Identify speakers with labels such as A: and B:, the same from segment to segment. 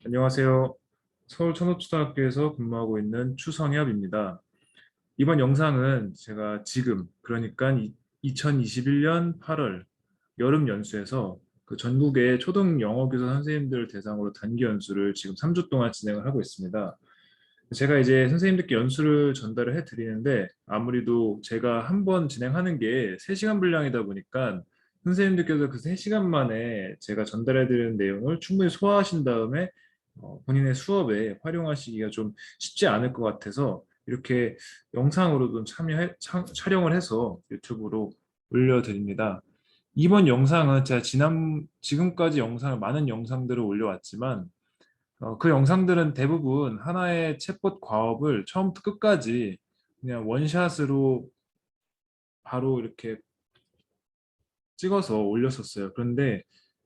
A: 안녕하세요. 서울 천호초등학교에서 근무하고 있는 추성엽입니다. 이번 영상은 제가 지금, 그러니까 2021년 8월 여름 연수에서 그 전국의 초등 영어교사 선생님들 대상으로 단기 연수를 지금 3주 동안 진행을 하고 있습니다. 제가 이제 선생님들께 연수를 전달을 해드리는데 아무래도 제가 한 번 진행하는 게 3시간 분량이다 보니까 선생님들께서 그 3시간 만에 제가 전달해드리는 내용을 충분히 소화하신 다음에 본인의 수업에 활용하시기가 좀 쉽지 않을 것 같아서 이렇게 영상으로도 촬영을 해서 유튜브로 올려드립니다. 이번 영상은 제가 지금까지 많은 영상들을 올려왔지만 그 영상들은 대부분 하나의 챗봇 과업을 처음부터 끝까지 그냥 원샷으로 바로 이렇게 찍어서 올렸었어요. 그런데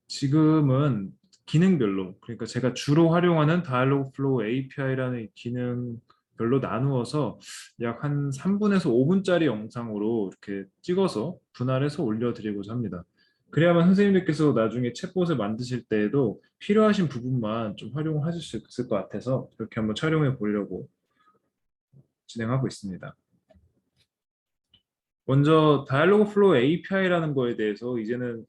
A: 지금은 기능별로, 그러니까 제가 주로 활용하는 다이얼로그 플로우 API라는 기능별로 나누어서 약 한 3분에서 5분짜리 영상으로 이렇게 찍어서 분할해서 올려드리고자 합니다. 그래야만 선생님들께서 나중에 챗봇을 만드실 때에도 필요하신 부분만 좀 활용하실 수 있을 것 같아서 이렇게 한번 촬영해 보려고 진행하고 있습니다. 먼저 다이얼로그 플로우 API라는 거에 대해서 이제는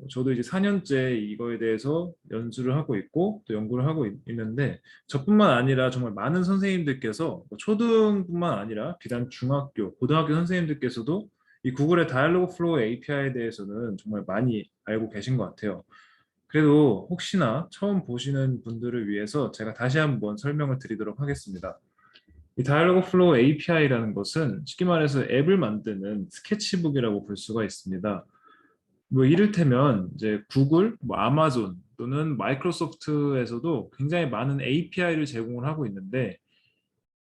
A: 저도 이제 4년째 이거에 대해서 연수를 하고 있고 또 연구를 하고 있는데 저뿐만 아니라 정말 많은 선생님들께서 초등뿐만 아니라 비단 중학교, 고등학교 선생님들께서도 이 구글의 다이얼로그 플로우 API에 대해서는 정말 많이 알고 계신 것 같아요. 그래도 혹시나 처음 보시는 분들을 위해서 제가 다시 한번 설명을 드리도록 하겠습니다. 이 다이얼로그 플로우 API라는 것은 쉽게 말해서 앱을 만드는 스케치북이라고 볼 수가 있습니다. 뭐 이를테면 이제 구글, 뭐 아마존 또는 마이크로소프트에서도 굉장히 많은 API를 제공을 하고 있는데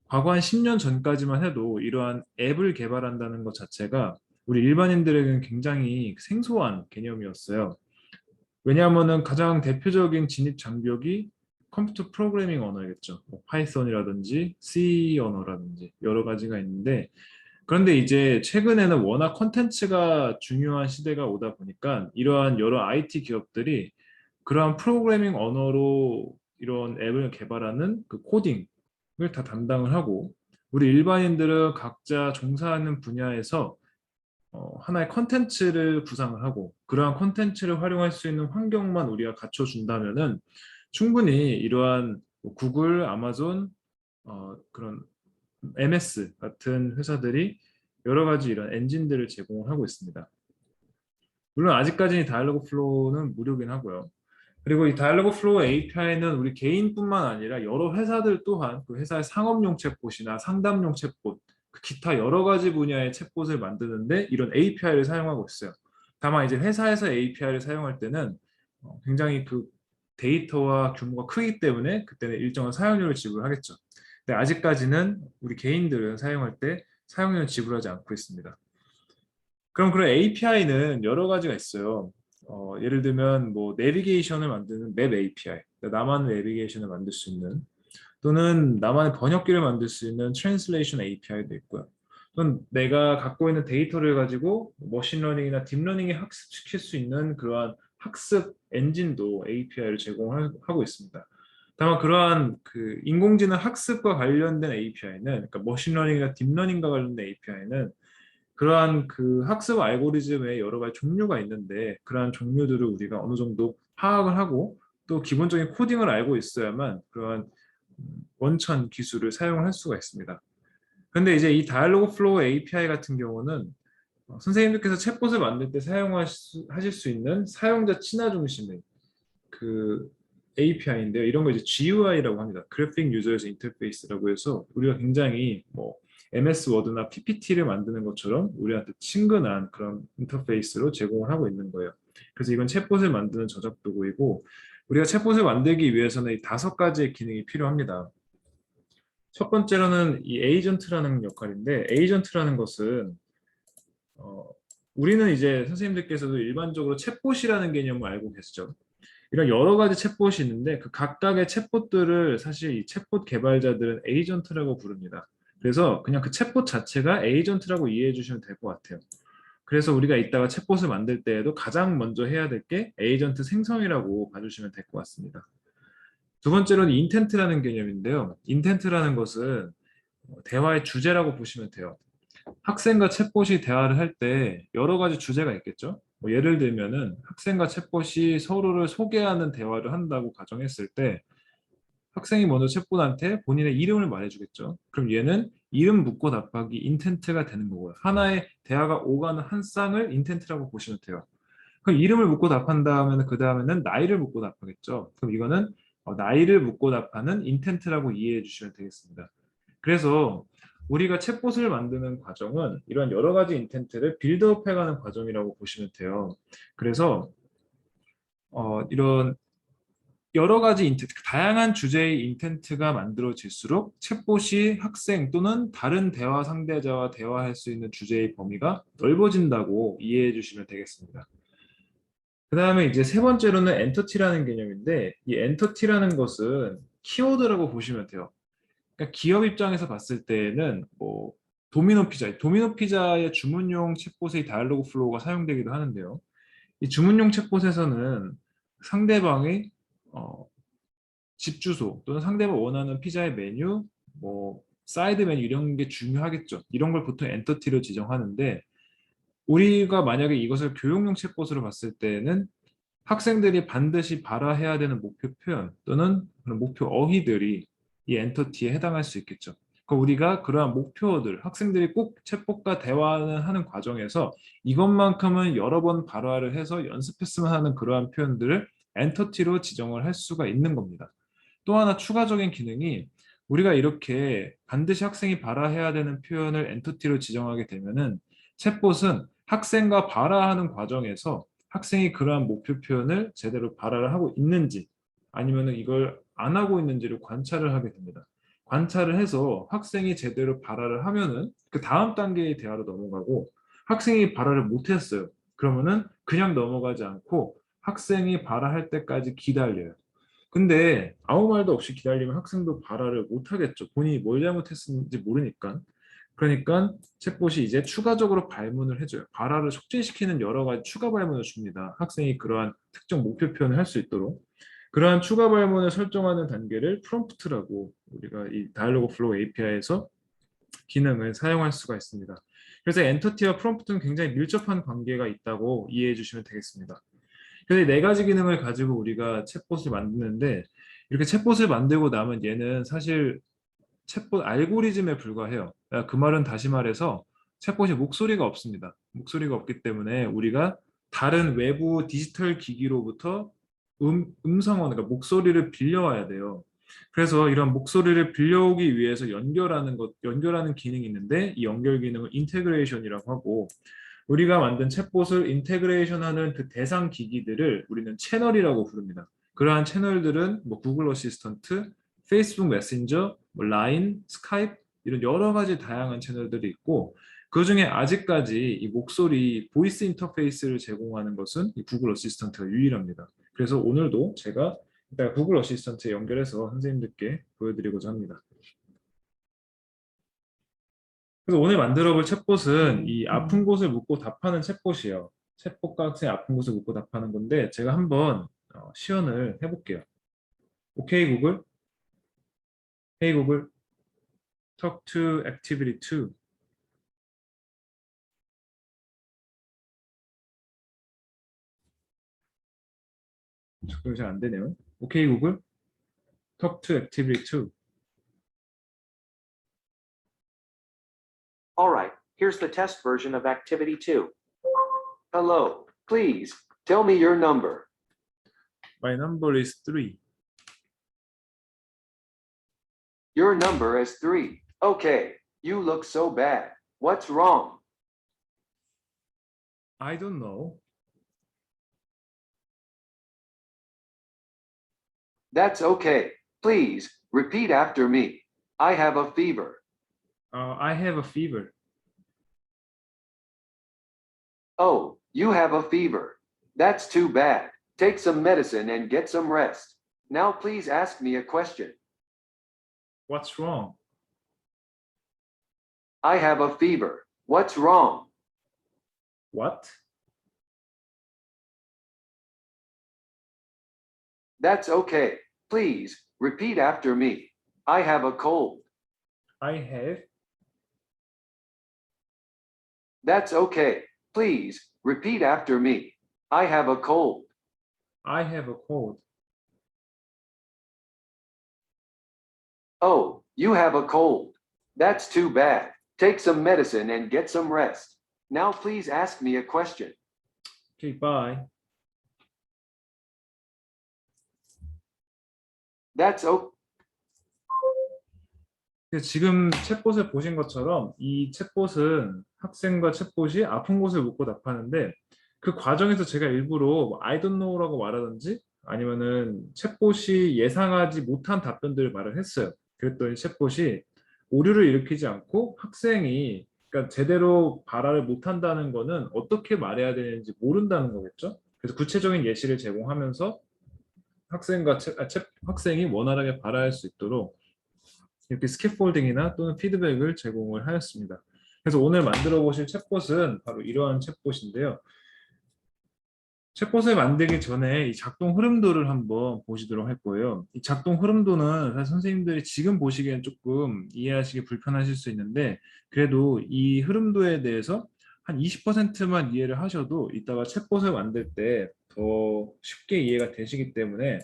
A: 과거 한 10년 전까지만 해도 이러한 앱을 개발한다는 것 자체가 우리 일반인들에게는 굉장히 생소한 개념이었어요. 왜냐하면은 가장 대표적인 진입 장벽이 컴퓨터 프로그래밍 언어겠죠. 뭐 파이썬이라든지 C 언어라든지 여러 가지가 있는데 그런데 이제 최근에는 워낙 컨텐츠가 중요한 시대가 오다 보니까 이러한 여러 IT 기업들이 그러한 프로그래밍 언어로 이런 앱을 개발하는 그 코딩을 다 담당을 하고 우리 일반인들은 각자 종사하는 분야에서 하나의 컨텐츠를 구상을 하고 그러한 컨텐츠를 활용할 수 있는 환경만 우리가 갖춰준다면은 충분히 이러한 뭐 구글, 아마존, 그런 MS 같은 회사들이 여러 가지 이런 엔진들을 제공을 하고 있습니다. 물론 아직까지는 다이얼로그 플로우는 무료긴 하고요. 그리고 이 다이얼로그 플로우 API는 우리 개인뿐만 아니라 여러 회사들 또한 그 회사의 상업용 챗봇이나 상담용 챗봇, 그 기타 여러 가지 분야의 챗봇을 만드는데 이런 API를 사용하고 있어요. 다만 이제 회사에서 API를 사용할 때는 굉장히 그 데이터와 규모가 크기 때문에 그때는 일정한 사용료를 지불하겠죠. 근데 아직까지는 우리 개인들은 사용할 때 사용료를 지불하지 않고 있습니다. 그럼 그런 API는 여러 가지가 있어요. 예를 들면 뭐 내비게이션을 만드는 맵 API, 나만의 내비게이션을 만들 수 있는 또는 나만의 번역기를 만들 수 있는 트랜슬레이션 API도 있고요. 또는 내가 갖고 있는 데이터를 가지고 머신러닝이나 딥러닝에 학습시킬 수 있는 그러한 학습 엔진도 API를 제공하고 있습니다. 다만 그러한 그 인공지능 학습과 관련된 API는, 그러니까 머신러닝이나 딥러닝과 관련된 API는 그러한 그 학습 알고리즘의 여러 가지 종류가 있는데 그러한 종류들을 우리가 어느 정도 파악을 하고 또 기본적인 코딩을 알고 있어야만 그러한 원천 기술을 사용을 할 수가 있습니다. 근데 이제 이 다이얼로그 플로우 API 같은 경우는 선생님들께서 챗봇을 만들 때 하실 수 있는 사용자 친화 중심의 그 API인데요. 이런 거 이제 GUI라고 합니다. 그래픽 유저 인터페이스라고 해서 우리가 굉장히 뭐 MS 워드나 PPT를 만드는 것처럼 우리한테 친근한 그런 인터페이스로 제공을 하고 있는 거예요. 그래서 이건 챗봇을 만드는 저작 도구이고 우리가 챗봇을 만들기 위해서는 이 5가지의 기능이 필요합니다. 첫 번째로는 이 에이전트라는 역할인데 에이전트라는 것은 어, 우리는 이제 선생님들께서도 일반적으로 챗봇이라는 개념을 알고 계시죠. 이런 여러 가지 챗봇이 있는데 그 각각의 챗봇들을 사실 이 챗봇 개발자들은 에이전트라고 부릅니다. 그래서 그냥 그 챗봇 자체가 에이전트라고 이해해 주시면 될 것 같아요. 그래서 우리가 이따가 챗봇을 만들 때에도 가장 먼저 해야 될 게 에이전트 생성이라고 봐주시면 될 것 같습니다. 두 번째로는 인텐트라는 개념인데요. 인텐트라는 것은 대화의 주제라고 보시면 돼요. 학생과 챗봇이 대화를 할 때 여러 가지 주제가 있겠죠. 뭐 예를 들면은 학생과 챗봇이 서로를 소개하는 대화를 한다고 가정했을 때 학생이 먼저 챗봇한테 본인의 이름을 말해주겠죠. 그럼 얘는 이름 묻고 답하기 인텐트가 되는 거고요. 하나의 대화가 오가는 한 쌍을 인텐트라고 보시면 돼요. 그럼 이름을 묻고 답한 다음에는 그 다음에는 나이를 묻고 답하겠죠. 그럼 이거는 나이를 묻고 답하는 인텐트라고 이해해 주시면 되겠습니다. 그래서 우리가 챗봇을 만드는 과정은 이런 여러 가지 인텐트를 빌드업해가는 과정이라고 보시면 돼요. 그래서 이런 여러 가지 인텐트, 다양한 주제의 인텐트가 만들어질수록 챗봇이 학생 또는 다른 대화 상대자와 대화할 수 있는 주제의 범위가 넓어진다고 이해해 주시면 되겠습니다. 그 다음에 이제 세 번째로는 엔터티라는 개념인데 이 엔터티라는 것은 키워드라고 보시면 돼요. 그러니까 기업 입장에서 봤을 때는 뭐 도미노 피자의 주문용 챗봇의 다이얼로그 플로우가 사용되기도 하는데요. 이 주문용 챗봇에서는 상대방의 어, 집 주소 또는 상대방 원하는 피자의 메뉴, 뭐 사이드 메뉴 이런 게 중요하겠죠. 이런 걸 보통 엔터티로 지정하는데 우리가 만약에 이것을 교육용 챗봇으로 봤을 때는 학생들이 반드시 발화해야 되는 목표 표현 또는 그런 목표 어휘들이 이 엔터티에 해당할 수 있겠죠. 그러니까 우리가 그러한 목표들, 학생들이 꼭 챗봇과 대화를 하는 과정에서 이것만큼은 여러 번 발화를 해서 연습했으면 하는 그러한 표현들을 엔터티로 지정을 할 수가 있는 겁니다. 또 하나 추가적인 기능이 우리가 이렇게 반드시 학생이 발화해야 되는 표현을 엔터티로 지정하게 되면은 챗봇은 학생과 발화하는 과정에서 학생이 그러한 목표 표현을 제대로 발화를 하고 있는지 아니면은 이걸 안 하고 있는지를 관찰을 하게 됩니다. 관찰을 해서 학생이 제대로 발화를 하면은 그 다음 단계의 대화로 넘어가고 학생이 발화를 못했어요. 그러면은 그냥 넘어가지 않고 학생이 발화할 때까지 기다려요. 근데 아무 말도 없이 기다리면 학생도 발화를 못하겠죠. 본인이 뭘 잘못했는지 모르니까. 그러니까 챗봇이 이제 추가적으로 발문을 해줘요. 발화를 촉진시키는 여러 가지 추가 발문을 줍니다. 학생이 그러한 특정 목표 표현을 할 수 있도록. 그러한 추가 발문을 설정하는 단계를 프롬프트라고 우리가 이 다이얼로그 플로우 API에서 기능을 사용할 수가 있습니다. 그래서 엔터티와 프롬프트는 굉장히 밀접한 관계가 있다고 이해해 주시면 되겠습니다. 그래서 이 네 가지 기능을 가지고 우리가 챗봇을 만드는데 이렇게 챗봇을 만들고 나면 얘는 사실 챗봇 알고리즘에 불과해요. 그 말은 다시 말해서 챗봇이 목소리가 없습니다. 목소리가 없기 때문에 우리가 다른 외부 디지털 기기로부터 음성어, 그러니까 목소리를 빌려와야 돼요. 그래서 이런 목소리를 빌려오기 위해서 연결하는 기능이 있는데 이 연결 기능을 인테그레이션이라고 하고 우리가 만든 챗봇을 인테그레이션하는 그 대상 기기들을 우리는 채널이라고 부릅니다. 그러한 채널들은 뭐 구글 어시스턴트, 페이스북 메신저, 뭐 라인, 스카이프 이런 여러 가지 다양한 채널들이 있고 그 중에 아직까지 이 목소리 보이스 인터페이스를 제공하는 것은 이 구글 어시스턴트가 유일합니다. 그래서 오늘도 제가 이따 구글 어시스턴트에 연결해서 선생님들께 보여드리고자 합니다. 그래서 오늘 만들어 볼 챗봇은 이 아픈 곳을 묻고 답하는 챗봇이에요. 챗봇과 학생이 아픈 곳을 묻고 답하는 건데 제가 한번 시연을 해볼게요. 오케이 구글, Hey 구글, talk to activity 2. 접근이 잘 안 되네요. 오케이 구글, talk to activity 2.
B: All right, here's the test version of Activity 2. Hello, please, tell me your number.
A: My number is 3.
B: Your number is 3. Okay, you look so bad. What's wrong?
A: I don't know.
B: That's okay. Please, repeat after me. I have a fever.
A: I have a fever.
B: Oh, you have a fever. That's too bad. Take some medicine and get some rest. Now please ask me a question.
A: What's wrong?
B: I have a fever. What's wrong?
A: What?
B: That's okay. Please, repeat after me. I have a cold.
A: I have.
B: That's okay. Please, repeat after me. I have a cold.
A: I have a cold.
B: Oh, you have a cold. That's too bad. Take some medicine and get some rest. Now please ask me a question.
A: Okay, bye.
B: That's okay.
A: 지금 챗봇을 보신 것처럼 이 챗봇은 학생과 챗봇이 아픈 곳을 묻고 답하는데 그 과정에서 제가 일부러 뭐 I don't know라고 말하든지 아니면은 챗봇이 예상하지 못한 답변들을 말을 했어요. 그랬더니 챗봇이 오류를 일으키지 않고 학생이 그러니까 제대로 발화를 못한다는 거는 어떻게 말해야 되는지 모른다는 거겠죠. 그래서 구체적인 예시를 제공하면서 학생이 원활하게 발화할 수 있도록 이렇게 스캐폴딩이나 또는 피드백을 제공을 하였습니다. 그래서 오늘 만들어 보실 챗봇은 바로 이러한 챗봇인데요. 챗봇을 만들기 전에 이 작동 흐름도를 한번 보시도록 할 거예요. 이 작동 흐름도는 사실 선생님들이 지금 보시기엔 조금 이해하시기 불편하실 수 있는데 그래도 이 흐름도에 대해서 한 20%만 이해를 하셔도 이따가 챗봇을 만들 때 더 쉽게 이해가 되시기 때문에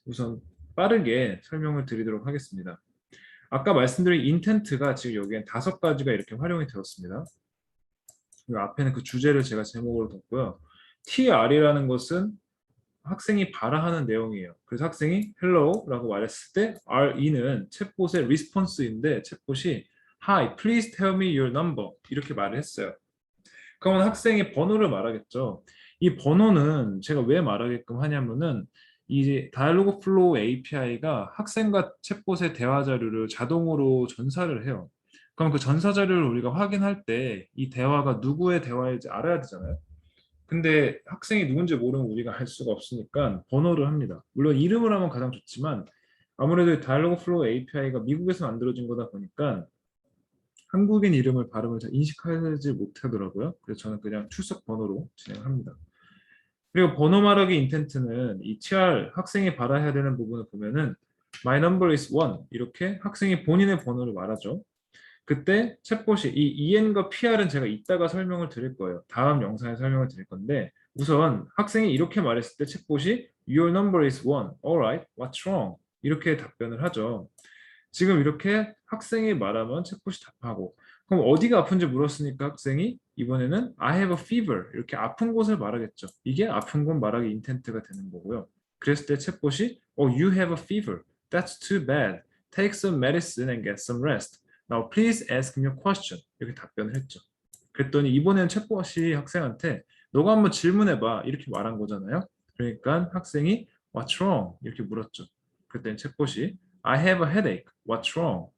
A: 우선 빠르게 설명을 드리도록 하겠습니다. 아까 말씀드린 인텐트가 지금 여기엔 5가지가 이렇게 활용이 되었습니다. 그리고 앞에는 그 주제를 제가 제목으로 뒀고요. TR이라는 것은 학생이 발화하는 내용이에요. 그래서 학생이 hello라고 말했을 때 RE는 챗봇의 response인데 챗봇이 Hi, please tell me your number 이렇게 말을 했어요. 그러면 학생이 번호를 말하겠죠. 이 번호는 제가 왜 말하게끔 하냐면은 이 다이alogue flow API가 학생과 챗봇의 대화 자료를 자동으로 전사를 해요. 그럼 그 전사 자료를 우리가 확인할 때 이 대화가 누구의 대화인지 알아야 되잖아요. 근데 학생이 누군지 모르면 우리가 알 수가 없으니까 번호를 합니다. 물론 이름을 하면 가장 좋지만 아무래도 다이alogue flow API가 미국에서 만들어진 거다 보니까 한국인 이름을 발음을 잘 인식하지 못하더라고요. 그래서 저는 그냥 출석 번호로 진행합니다. 그리고 번호 말하기 인텐트는 이 TR 학생이 발화해야 되는 부분을 보면은 My number is 1 이렇게 학생이 본인의 번호를 말하죠. 그때 챗봇이 이 EN과 PR은 제가 이따가 설명을 드릴 거예요. 다음 영상에 설명을 드릴 건데 우선 학생이 이렇게 말했을 때 챗봇이 Your number is 1. Alright, what's wrong? 이렇게 답변을 하죠. 지금 이렇게 학생이 말하면 챗봇이 답하고 그럼 어디가 아픈지 물었으니까 학생이 이번에는 I have a fever 이렇게 아픈 곳을 말하겠죠. 이게 아픈 곳 말하기 인텐트가 되는 거고요. 그랬을 때 챗봇이 Oh, you have a fever. That's too bad. Take some medicine and get some rest. Now please ask me a question. 이렇게 답변을 했죠. 그랬더니 이번에는 챗봇이 학생한테 너가 한번 질문해봐 이렇게 말한 거잖아요. 그러니까 학생이 What's wrong? 이렇게 물었죠. 그랬더니 챗봇이 I have a headache. What's wrong?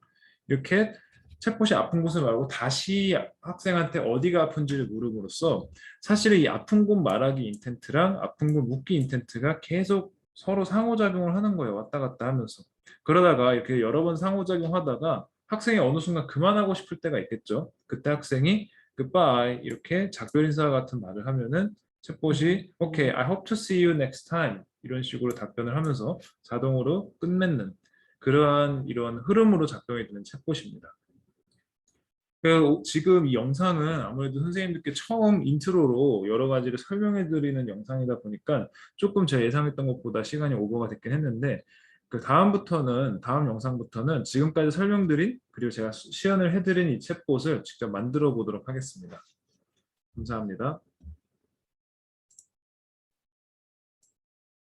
A: 이렇게 챗봇이 아픈 곳을 말하고 다시 학생한테 어디가 아픈지를 물음으로써 사실은 이 아픈 곳 말하기 인텐트랑 아픈 곳 묻기 인텐트가 계속 서로 상호작용을 하는 거예요. 왔다 갔다 하면서. 그러다가 이렇게 여러 번 상호작용하다가 학생이 어느 순간 그만하고 싶을 때가 있겠죠. 그때 학생이 goodbye 이렇게 작별 인사 같은 말을 하면은 챗봇이 okay, I hope to see you next time 이런 식으로 답변을 하면서 자동으로 끝맺는 그러한 이런 흐름으로 작동이 되는 챗봇입니다. 지금 이 영상은 아무래도 선생님들께 처음 인트로로 여러 가지를 설명해 드리는 영상이다 보니까 조금 제가 예상했던 것보다 시간이 오버가 됐긴 했는데 다음 영상부터는 지금까지 설명드린 그리고 제가 시연을 해드린 이 챗봇을 직접 만들어 보도록 하겠습니다. 감사합니다.